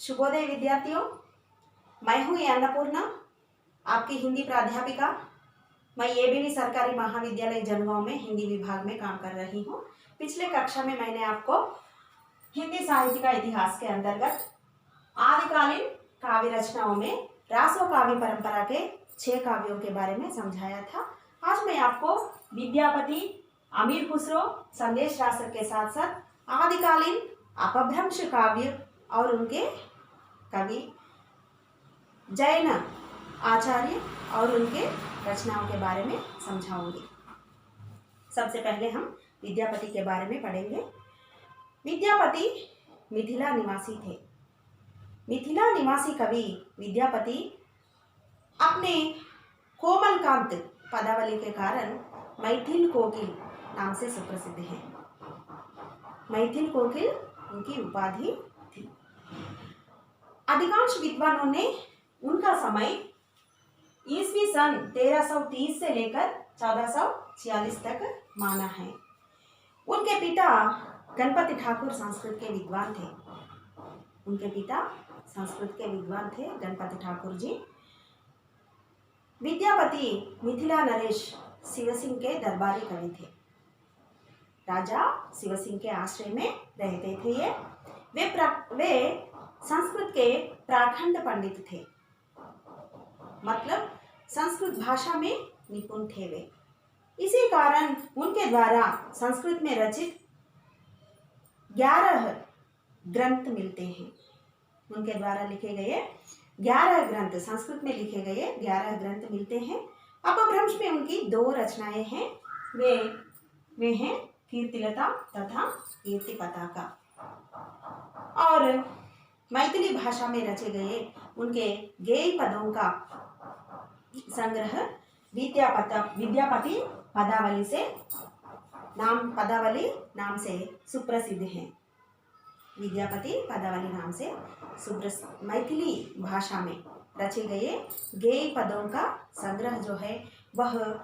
शुभोदय विद्यार्थियों, मैं हूँ अन्नपूर्णा, आपकी हिंदी प्राध्यापिका। मैं एबीवी सरकारी महाविद्यालय जनगांव में हिंदी विभाग में काम कर रही हूँ। पिछले कक्षा में मैंने आपको हिंदी साहित्य का इतिहास के अंतर्गत आदिकालीन काव्य रचनाओं में रासो काव्य परंपरा के 6 काव्यों के बारे में समझाया था। आज मैं आपको विद्यापति, अमीर खुसरो, संदेश रासक के साथ साथ आदिकालीन अपभ्रंश काव्य और उनके कवि जैन आचार्य और उनके रचनाओं के बारे में समझाऊंगी। सबसे पहले हम विद्यापति के बारे में पढ़ेंगे। विद्यापति मिथिला निवासी थे। मिथिला निवासी कवि विद्यापति अपने कोमलकांत पदावली के कारण मैथिल कोकिल नाम से सुप्रसिद्ध हैं। मैथिल कोकिल उनकी उपाधि थी। अधिकांश विद्वानों ने उनका समय ईस्वी सन 1330 से लेकर 1446 तक माना है। उनके पिता गणपति ठाकुर संस्कृत के विद्वान थे। उनके पिता संस्कृत के विद्वान थे गणपति ठाकुर जी। विद्यापति मिथिला नरेश शिवसिंह के दरबारी कवि थे। राजा शिवसिंह के आश्रय में रहते थे। वे संस्कृत के प्राखंड पंडित थे, मतलब संस्कृत भाषा में निपुण थे वे। इसी कारण उनके द्वारा संस्कृत में रचित 11 ग्रंथ मिलते हैं। उनके द्वारा लिखे गए 11 ग्रंथ, संस्कृत में लिखे गए 11 ग्रंथ मिलते हैं। अपभ्रंश में उनकी 2 रचनाएं हैं। वे हैं कीर्तिलता तथा कीर्ति पताका। और मैथिली भाषा में रचे गए उनके गेय पदों का संग्रह विद्यापति पदावली नाम से सुप्रसिद्ध है। विद्यापति पदावली नाम से सुप्रसिद्ध मैथिली भाषा में रचे गए गेय पदों का संग्रह जो है वह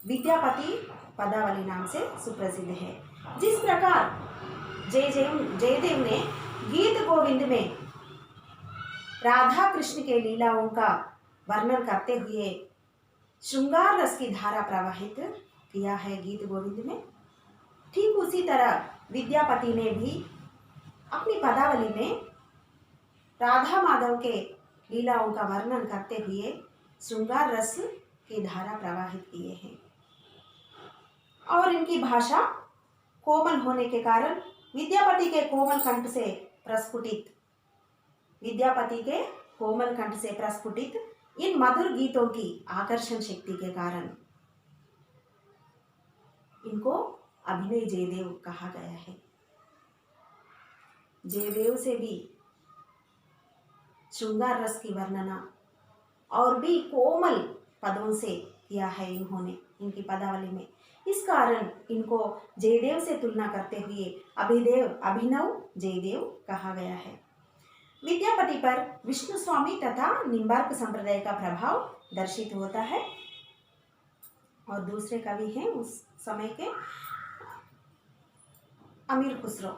विद्यापति पदावली नाम से सुप्रसिद्ध है। जिस प्रकार जयदेव ने गीत गोविंद में राधा कृष्ण के लीलाओं का वर्णन करते हुए श्रृंगार रस की धारा प्रवाहित किया है गीत गोविंद में, ठीक उसी तरह विद्यापति ने भी अपनी पदावली में राधा माधव के लीलाओं का वर्णन करते हुए श्रृंगार रस की धारा प्रवाहित किए हैं। और इनकी भाषा कोमल होने के कारण विद्यापति के कोमल कंठ से प्रस्फुटित इन मधुर गीतों की आकर्षण शक्ति के कारण इनको अभिनय जयदेव कहा गया है। जयदेव से भी श्रृंगार रस की वर्णना और भी कोमल पदों से किया है इन्होंने इनकी पदावली में। इस कारण इनको जयदेव से तुलना करते हुए अभिनव जयदेव कहा गया है। विद्यापति पर विष्णु स्वामी तथा निम्बार्क संप्रदाय का प्रभाव दर्शित होता है। और दूसरे कवि हैं उस समय के अमीर खुसरो।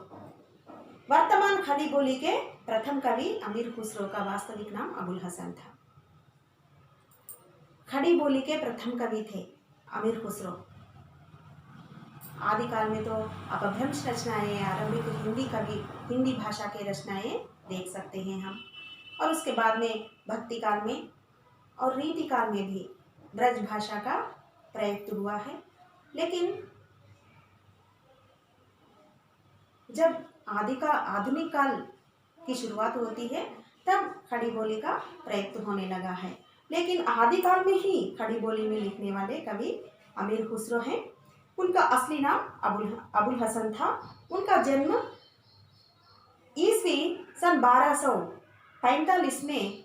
वर्तमान खड़ी बोली के प्रथम कवि अमीर खुसरो का वास्तविक नाम अबुल हसन था। खड़ी बोली के प्रथम कवि थे अमीर खुसरो। आदिकाल में तो अपभ्रंश रचनाएं, आरंभिक हिंदी भाषा के रचनाएं देख सकते हैं हम। और उसके बाद में भक्ति काल में और रीति काल में भी ब्रज भाषा का प्रयुक्त हुआ है। लेकिन जब आधुनिक काल की शुरुआत होती है तब खड़ी बोली का प्रयुक्त होने लगा है। लेकिन आदिकाल में ही खड़ी बोली में लिखने वाले कवि अमीर खुसरो हैं। उनका असली नाम अबुल हसन था। उनका जन्म ईस्वी सन 1245 में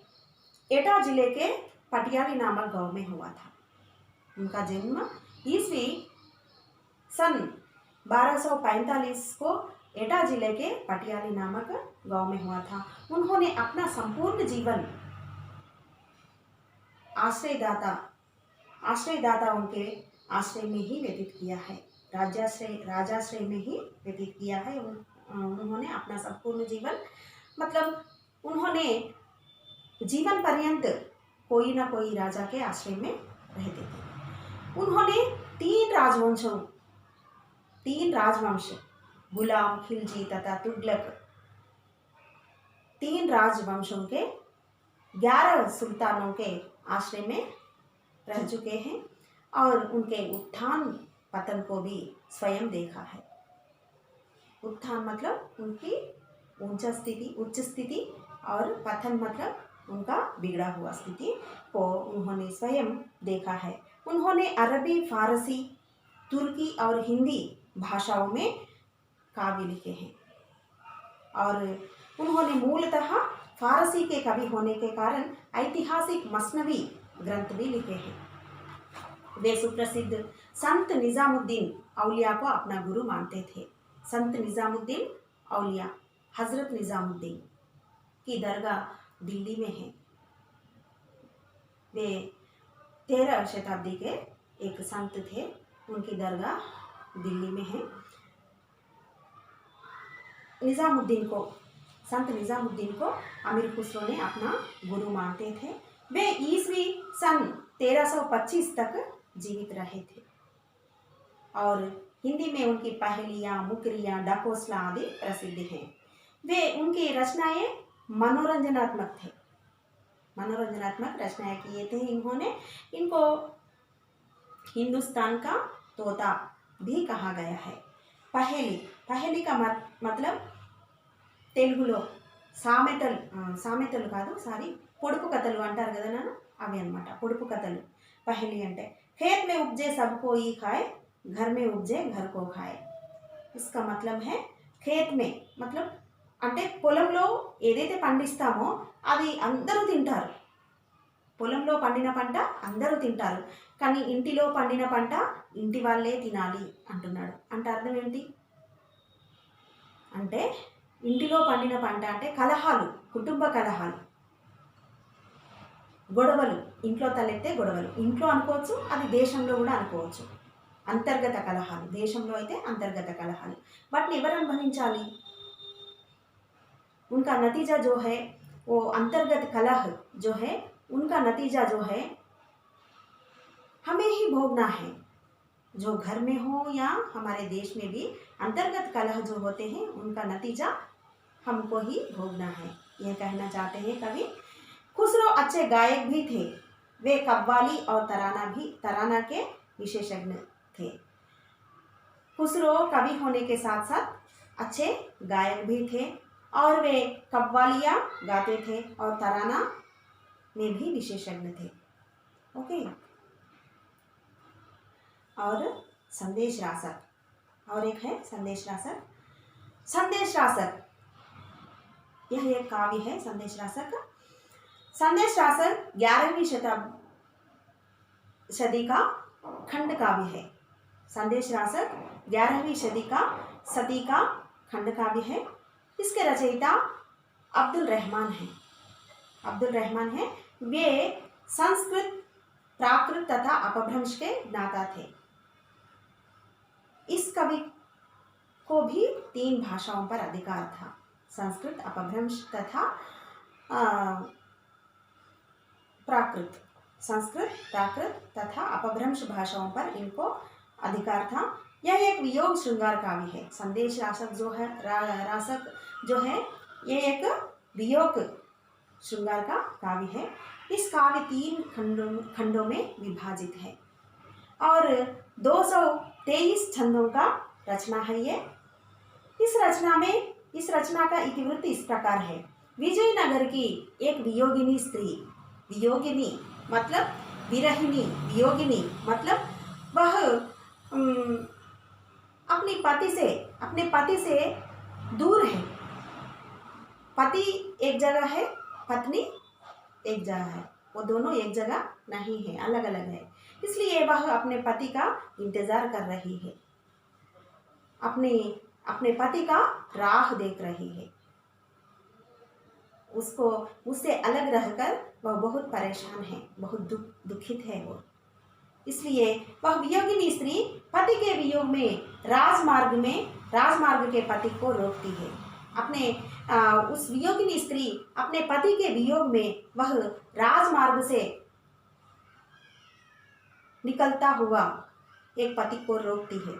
एटा जिले के पटियाली नामक गांव में हुआ था। उनका जन्म ईस्वी सन 1245 को एटा जिले के पटियाली नामक गांव में हुआ था। उन्होंने अपना संपूर्ण जीवन आश्रयदाता उनके आश्रय में ही व्यतीत किया है। राजाश्रय में ही व्यतीत किया है। उन्होंने अपना संपूर्ण जीवन, मतलब उन्होंने जीवन पर्यंत कोई ना कोई राजा के आश्रय में रहते थे। उन्होंने तीन राजवंश गुलाम, खिलजी तथा तुगलक, तीन राजवंशों के 11 सुल्तानों के आश्रय में रह चुके हैं और उनके उत्थान पतन को भी स्वयं देखा है। उत्थान मतलब उनकी उच्च स्थिति और पतन मतलब उनका बिगड़ा हुआ स्थिति को उन्होंने स्वयं देखा है। उन्होंने अरबी, फारसी, तुर्की और हिंदी भाषाओं में काव्य लिखे हैं और उन्होंने मूलतः फारसी के कवि होने के कारण ऐतिहासिक मसनवी ग्रंथ भी लिखे हैं। वे सुप्रसिद्ध संत निजामुद्दीन औलिया को अपना गुरु मानते थे। संत निजामुद्दीन औलिया, हजरत निजामुद्दीन की दरगाह दिल्ली में है। वे 13 शताब्दी के एक संत थे, उनकी दरगाह दिल्ली में है। संत निजामुद्दीन को अमीर खुसरो ने अपना गुरु मानते थे। वे ईस्वी सन 1325 तक जीवित रहे थे और हिंदी में उनकी पहेलियाँ, मुकरियाँ, डाकोसला आदि प्रसिद्ध हैं। वे उनकी रचनाएं मनोरंजनात्मक रचनाएं किए थे इन्होंने। इनको हिंदुस्तान का तोता भी कहा गया है। पहेली का मतलब తెలుగులో సామెతలు కాదు, పొడుపు కథలు అంటారు కదా నాన్న, అవి అన్నమాట పొడుపు కథలు పహలి అంటే। खेत में उपजे सब कोई खाए, घर में उपजे घर को खाए। इसका मतलब है खेत में मतलब అంటే పొలంలో ఏదైతే పండిస్తామో అది అందరూ తింటారు। పొలంలో పండిన పంట అందరూ తింటారు, కానీ ఇంటిలో పండిన పంట ఇంటి వాళ్ళే తినాలి అంటున్నాడు। అంటే అర్థం ఏంటి అంటే ఇంటిలో పండిన పంట అంటే కలహాలు, కుటుంబ కలహాలు, గొడవలు, ఇంట్లో తలెత్తే గొడవలు, ఇంట్లో అనుకోవచ్చు, అది దేశంలో కూడా అనుకోవచ్చు। అంతర్గత కలహాలు, దేశంలో అయితే అంతర్గత కలహాలు, వాటిని ఎవరు అనుభవించాలి? उनका नतीजा जो है वो अंतर्गत कलह जो है, उनका नतीजा जो है हमें ही भोगना है। जो घर में हो या हमारे देश में भी अंतर्गत कलह जो होते हैं उनका नतीजा हमको ही भोगना है, यह कहना चाहते हैं कवि। खुसरो अच्छे गायक भी थे। वे कव्वाली और तराना के विशेषज्ञ थे। खुसरो कवि होने के साथ साथ अच्छे गायक भी थे और वे कव्वालियाँ गाते थे और तराना में भी विशेषज्ञ थे। ओके। और संदेश रासक, और एक है संदेश रासक। यह एक काव्य है संदेश रासक। 11वीं सदी का खंड काव्य है। संदेश रासक 11वीं सदी का खंड काव्य है। इसके रचयिता अब्दुल रहमान है। वे संस्कृत, प्राकृत तथा अपभ्रंश के ज्ञाता थे। इस कवि को भी 3 भाषाओं पर अधिकार था, संस्कृत, अपभ्रंश तथा प्राकृत। संस्कृत, प्राकृत तथा अपभ्रंश भाषाओं पर इनको अधिकार था। यह एक वियोग श्रृंगार काव्य है। संदेश रासक जो है ये एक वियोग श्रृंगार का काव्य है। इस काव्य 3 खंडों में विभाजित है और 223 छंदों का रचना है ये। इस रचना का इतिवृत्त इस प्रकार है। विजयनगर की एक वियोगिनी स्त्री, वियोगिनी मतलब विरहिणी, वियोगिनी मतलब वह अपने पति से दूर है। पति एक जगह है, पत्नी एक जगह है, वो दोनों एक जगह नहीं है, अलग अलग है। इसलिए वह अपने पति का इंतजार कर रही है, अपने पति का राह देख रही है। उससे अलग रहकर वह बहुत परेशान है, बहुत दुखित है वो। इसलिए वह वियोगिनी स्त्री पति के वियोग में राजमार्ग के पति को रोकती है। अपने उस वियोगिनी स्त्री अपने पति के वियोग में वह राजमार्ग से निकलता हुआ एक पति को रोकती है।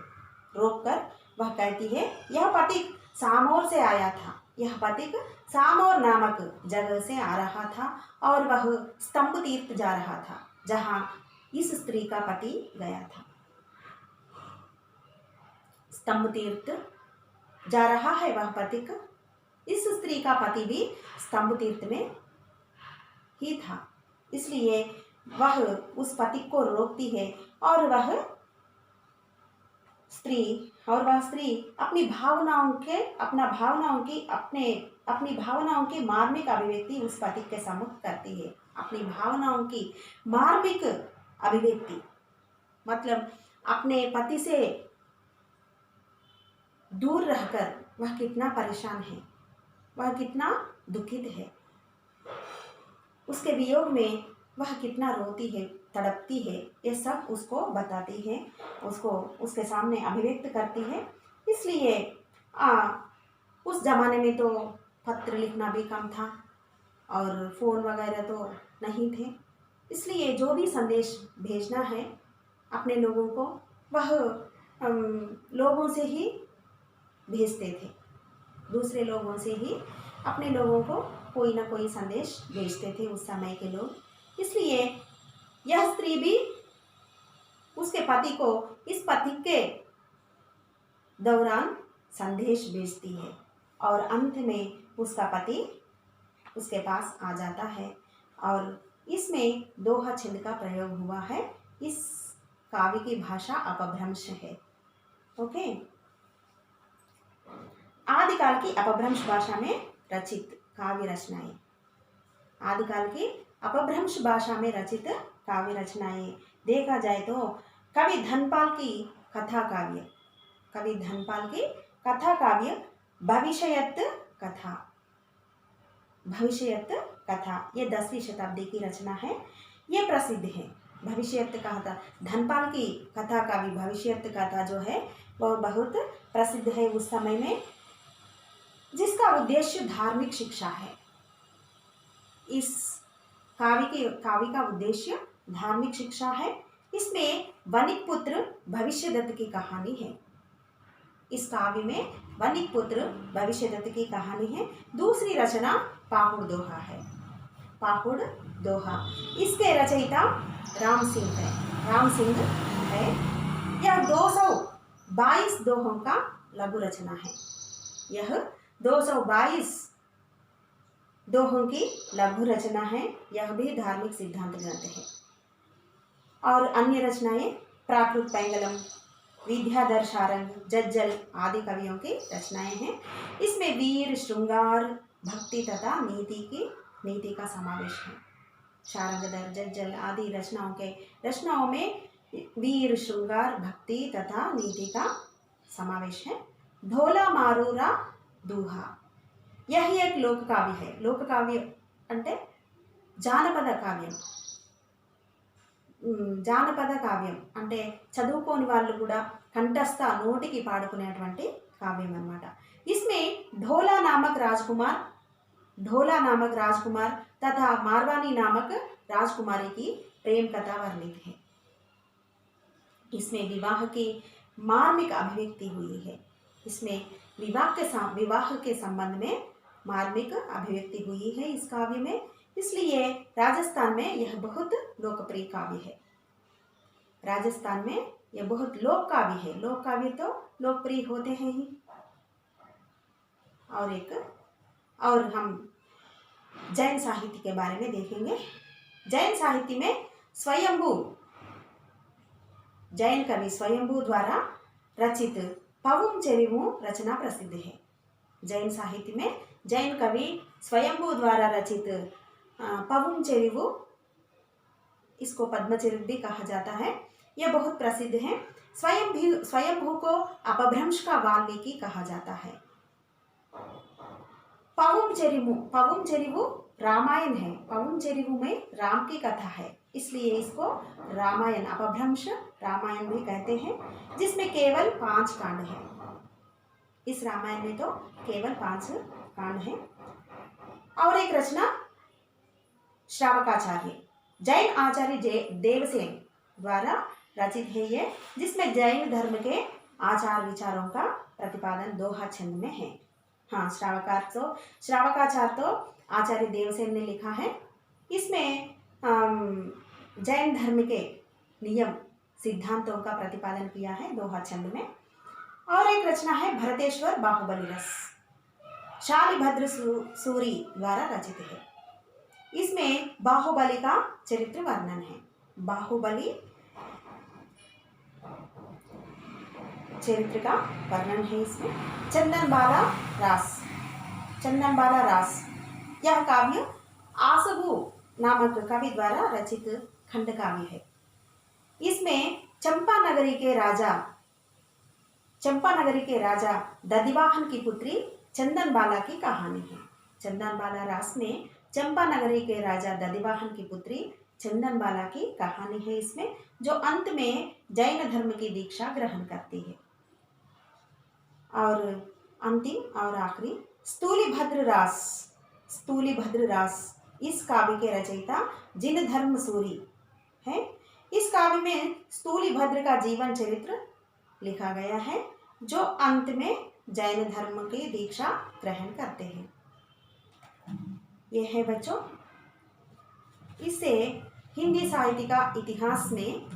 रोककर वह कहती है, यह पथिक सामोर से आया था, यह पथिक सामोर नामक जगह से आ रहा था और वह स्तंभ तीर्थ जा रहा था जहाँ इस स्त्री का पति गया था। स्तंभ तीर्थ जा रहा है वह पथिक, इस स्त्री का पति भी स्तंभ तीर्थ में ही था, इसलिए वह उस पथिक को रोकती है और वह स्त्री अपनी भावनाओं की मार्मिक अभिव्यक्ति उस पथिक के सम्मुख करती है। अपनी भावनाओं की मार्मिक अभिव्यक्ति मतलब अपने पति से दूर रहकर वह कितना परेशान है, वह कितना दुखित है, उसके वियोग में वह कितना रोती है, तड़पती है, ये सब उसको बताती है, उसको उसके सामने अभिव्यक्त करती है। इसलिए उस ज़माने में तो पत्र लिखना भी कम था और फ़ोन वगैरह तो नहीं थे, इसलिए जो भी संदेश भेजना है अपने लोगों को वह लोगों से ही भेजते थे, दूसरे लोगों से ही अपने लोगों को कोई ना कोई संदेश भेजते थे उस समय के लोग। इसलिए यह स्त्री भी उसके पति को इस पथिक के दौरान संदेश भेजती है और अंत में उसका पति उसके पास आ जाता है। और इसमें दोहा छंद का प्रयोग हुआ है। इस काव्य की भाषा अपभ्रंश है। ओके, आदिकाल की अपभ्रंश भाषा में रचित काव्य रचनाएं, आदिकाल की अपभ्रंश भाषा में रचित काव्य रचनाएं देखा जाए तो कवि धनपाल की कथा काव्य भविष्यत कथा ये 10वीं शताब्दी की रचना है। ये प्रसिद्ध है। भविष्यत कथा, धनपाल की कथा काव्य भविष्यत कथा जो है वह बहुत प्रसिद्ध है उस समय में, जिसका उद्देश्य धार्मिक शिक्षा है। इस काव्य का उद्देश्य धार्मिक शिक्षा है। इसमें वणिक पुत्र भविष्यदत्त की कहानी है। इस काव्य में वणिक पुत्र भविष्यदत्त की कहानी है। दूसरी रचना पाहुड़ दोहा है। पाहुड़ दोहा इसके रचयिता राम सिंह है। यह 222 दोहों का लघु रचना है। यह 222 दोहों की लघु रचना है। यह भी धार्मिक सिद्धांत ग्रंथ है। और अन्य रचनाएं प्राकृत पैंगलम, विद्याधर शारंग, जज्जल आदि कवियों की रचनाएं हैं। इसमें वीर, श्रृंगार, भक्ति तथा नीति का समावेश है। शारंगधर, जज्जल आदि रचनाओं में वीर, श्रृंगार, भक्ति तथा नीति का समावेश है। ढोला मारूरा दूहा यही एक लोक काव्य है। लोक काव्य అంటే జానపద కావ్యం అంటే చదువుకోని వాళ్ళు కూడా కంఠస్థ నోటికి పాడుకునేటువంటి కావ్యం అన్నమాట। इसमें ढोला नामक राजकुमार तथा मारवानी नामक राजकुमारी की प्रेम कथा वर्णित है। इसमें विवाह की मार्मिक अभिव्यक्ति हुई है। इसमें विवाह के संबंध में मार्मिक अभिव्यक्ति हुई है इस काव्य में। इसलिए राजस्थान में यह बहुत लोकप्रिय काव्य है। राजस्थान में यह बहुत लोक काव्य है। लोक काव्य तो लोकप्रिय होते हैं ही। और हम जैन साहित्य के बारे में देखेंगे। जैन साहित्य में जैन कवि स्वयंभू द्वारा रचित पवुम चेरिवु रचना प्रसिद्ध है। जैन साहित्य में जैन कवि स्वयंभू द्वारा रचित पवुम चेरिवु, इसको पद्मचरित भी कहा जाता है, यह बहुत प्रसिद्ध है। स्वयंभू को अपभ्रंश का वाल्मीकि कहा जाता है। पवुम चेरिवु रामायण है। पवुम चेरिवु में राम की कथा है, इसलिए इसको रामायण, अपभ्रंश रामायण भी कहते हैं, जिसमें केवल 5 कांड हैं। इस रामायण में तो केवल 5 कांड हैं। और एक रचना श्रावकाचार्य जैन आचार्य देवसेन द्वारा रचित है ये, जिसमें जैन धर्म के आचार विचारों का प्रतिपादन दोहा छंद में है। हाँ, श्रावकाचार्य तो आचार्य देवसेन ने लिखा है। इसमें जैन धर्म के नियम सिद्धांतों का प्रतिपादन किया है दोहा छंद में। और एक रचना है भरतेश्वर बाहुबली रस, शालिभद्र सूरी द्वारा रचित है। इसमें बाहुबली का चरित्र वर्णन है। बाहुबली चरित्र का वर्णन है इसमें। चंदनबाला रास यह काव्य आसगु नामक कवि द्वारा रचित खंड काव्य है। इसमें चंपा नगरी के राजा दधिवाहन की पुत्री चंदनबाला की कहानी है। चंदनबाला रास में चंपा नगरी के राजा दधिवाहन की पुत्री चंदनबाला की कहानी है इसमें, जो अंत में जैन धर्म की दीक्षा ग्रहण करती है। और अंतिम और आखिरी स्थूलिभद्र रास इस काव्य के रचयिता जिन धर्म सूरी है। इस काव्य में स्थूलिभद्र का जीवन चरित्र लिखा गया है, जो अंत में जैन धर्म की दीक्षा ग्रहण करते हैं। यह है बच्चों, इससे हिंदी साहित्य का इतिहास में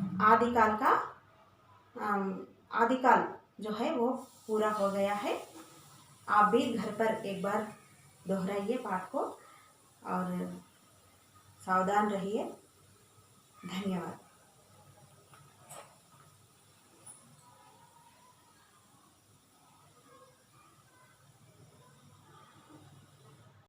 आदिकाल जो है वो पूरा हो गया है। आप भी घर पर एक बार दोहराइए पाठ को और सावधान रहिए। धन्यवाद।